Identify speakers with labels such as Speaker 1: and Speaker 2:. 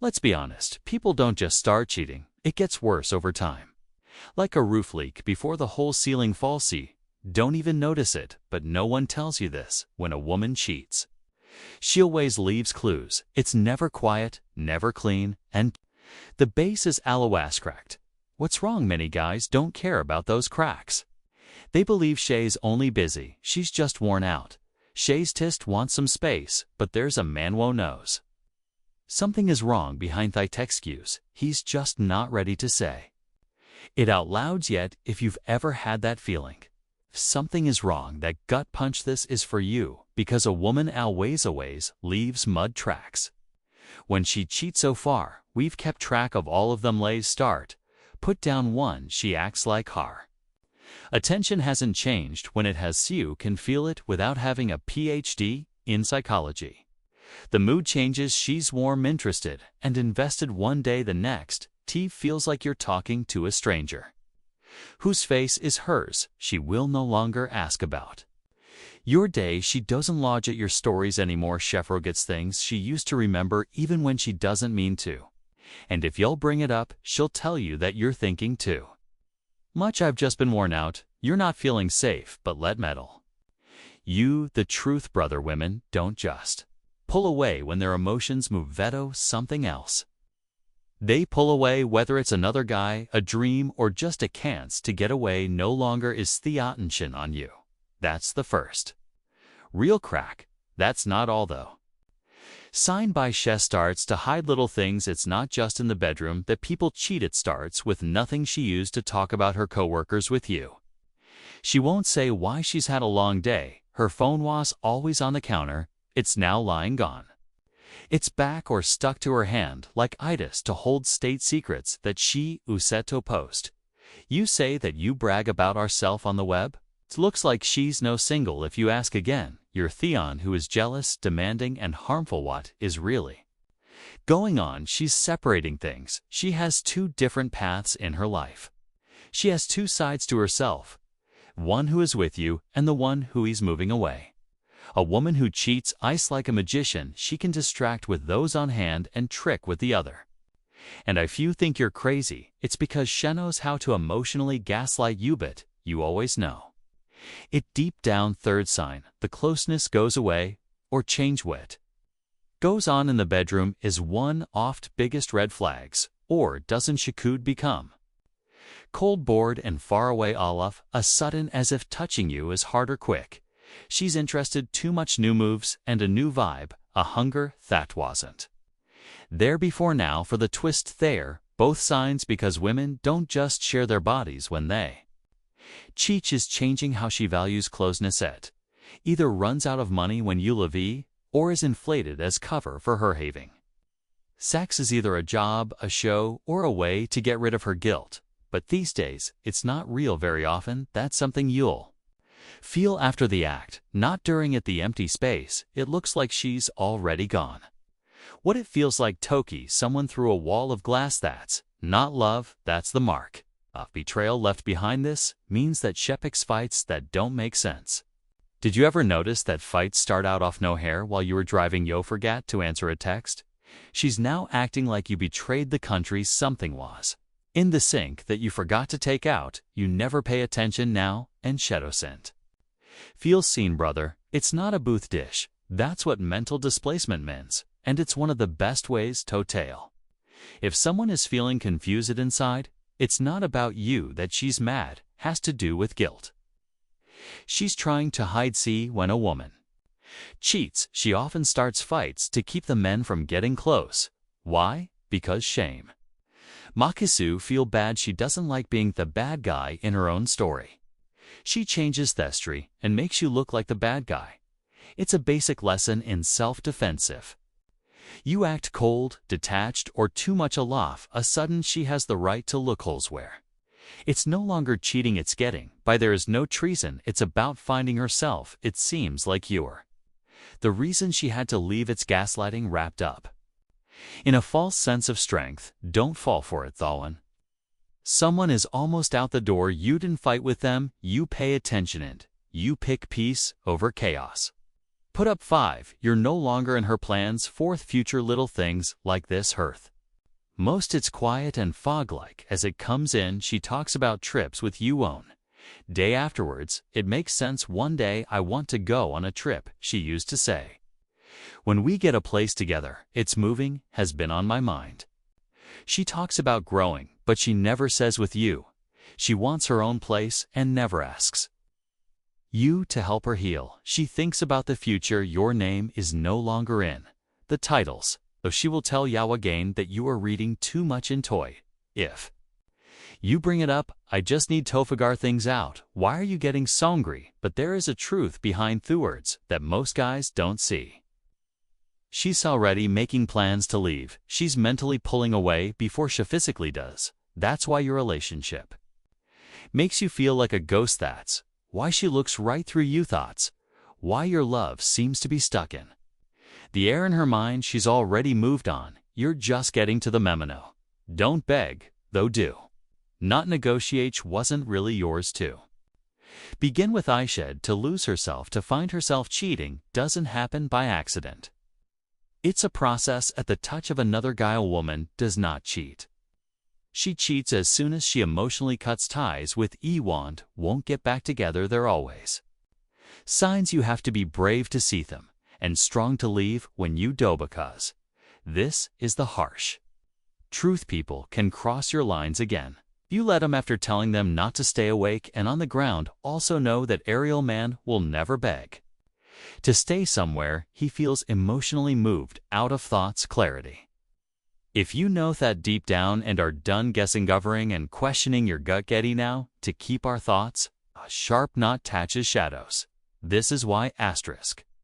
Speaker 1: Let's be honest, people don't just start cheating, it gets worse over time. Like a roof leak before the whole ceiling falls. See, don't even notice it, but no one tells you this when a woman cheats. She always leaves clues. It's never quiet, never clean, and the base is always cracked. What's wrong? Many guys don't care about those cracks. They believe she's only busy, she's just worn out. She's just wants some space, but there's a man who knows. Something is wrong behind that excuse, he's just not ready to say it out loud yet. If you've ever had that feeling, something is wrong, that gut punch, this is for you, because a woman always leaves mud tracks. When she cheats so far, we've kept track of all of them. Lays start, put down one, she acts like her. Attention hasn't changed when it has. You can feel it without having a PhD in psychology. The mood changes, she's warm, interested, and invested one day. The next, T feels like you're talking to a stranger whose face is hers. She will no longer ask about your day. She doesn't lodge at your stories anymore. She forgets things she used to remember even when she doesn't mean to. And if you'll bring it up, she'll tell you that you're thinking too much. I've just been worn out. You're not feeling safe, but let meddle you. The truth, brother, women don't just pull away when their emotions move. Veto something else. They pull away, whether it's another guy, a dream, or just a chance to get away. No longer is the attention on you. That's the first real crack. That's not all though. Sign by she starts to hide little things. It's not just in the bedroom that people cheat. It starts with nothing she used to talk about her coworkers with you. She won't say why she's had a long day. Her phone was always on the counter. It's now lying gone. It's back or stuck to her hand like itis to hold state secrets that she useto post. You say that you brag about ourself on the web. It looks like she's no single. If you ask again, you're Theon, who is jealous, demanding, and harmful. What is really going on? She's separating things. She has two different paths in her life. She has two sides to herself, one who is with you and the one who is moving away. A woman who cheats ice like a magician. She can distract with those on hand and trick with the other. And if you think you're crazy, it's because she knows how to emotionally gaslight you, but you always know it deep down. Third sign, the closeness goes away or change. What goes on in the bedroom is one oft biggest red flags. Or doesn't she could become cold, bored, and far away, all of a sudden, as if touching you is harder quick. She's interested, too much new moves and a new vibe, a hunger that wasn't there before. Now for the twist there, both signs, because women don't just share their bodies when they cheat. Is changing how she values closeness. It either runs out of money when you leave, or is inflated as cover for her having sex. Is either a job, a show, or a way to get rid of her guilt. But these days, it's not real very often. That's something you'll feel after the act, not during it. The empty space, it looks like she's already gone. What it feels like, Toki, someone through a wall of glass. That's not love, that's the mark of betrayal left behind. This means that she picks fights that don't make sense. Did you ever notice that fights start out off no hair while you were driving? You forgot to answer a text. She's now acting like you betrayed the country. Something was in the sink that you forgot to take out. You never pay attention now, and shadow scent. Feel seen, brother. It's not a booth dish. That's what mental displacement means, and it's one of the best ways to tell if someone is feeling confused inside. It's not about you that she's mad, has to do with guilt she's trying to hide. See, when a woman cheats, she often starts fights to keep the men from getting close. Why? Because shame. Makisu feel bad. She doesn't like being the bad guy in her own story. She changes history and makes you look like the bad guy. It's a basic lesson in self-defensive. You act cold, detached, or too much aloft, a sudden she has the right to look holes where. It's no longer cheating, it's getting by. There is no treason, it's about finding herself. It seems like you're the reason she had to leave. It's gaslighting wrapped up in a false sense of strength. Don't fall for it, Thalwin. Someone is almost out the door. You didn't fight with them, you pay attention and you pick peace over chaos. Put up 5, you're no longer in her plans. 4th, future little things like this hearth. Most it's quiet and fog-like. As it comes in, she talks about trips with you own. Day afterwards, it makes sense. One day I want to go on a trip, she used to say. When we get a place together, it's moving, has been on my mind. She talks about growing, but she never says with you. She wants her own place and never asks you to help her heal. She thinks about the future. Your name is no longer in the titles, though she will tell you again that you are reading too much in toy. If you bring it up, I just need to figure things out. Why are you getting so angry? But there is a truth behind the words that most guys don't see. She's already making plans to leave. She's mentally pulling away before she physically does. That's why your relationship makes you feel like a ghost. That's why she looks right through you. Thoughts why your love seems to be stuck in the air in her mind. She's already moved on. You're just getting to the memo. Don't beg, though do not negotiate. Wasn't really yours to begin with. I shed to lose herself, to find herself cheating doesn't happen by accident. It's a process. At the touch of another guy, a woman does not cheat. She cheats as soon as she emotionally cuts ties with won't get back together. They're always signs. You have to be brave to see them and strong to leave when you do, because this is the harsh truth. People can cross your lines again. You let them after telling them not to stay awake and on the ground. Also know that Ariel man will never beg to stay somewhere he feels emotionally moved out of thoughts clarity. If you know that deep down and are done guessing, governing and questioning your gut, getting now to keep our thoughts, a sharp knot touches shadows. This is why *.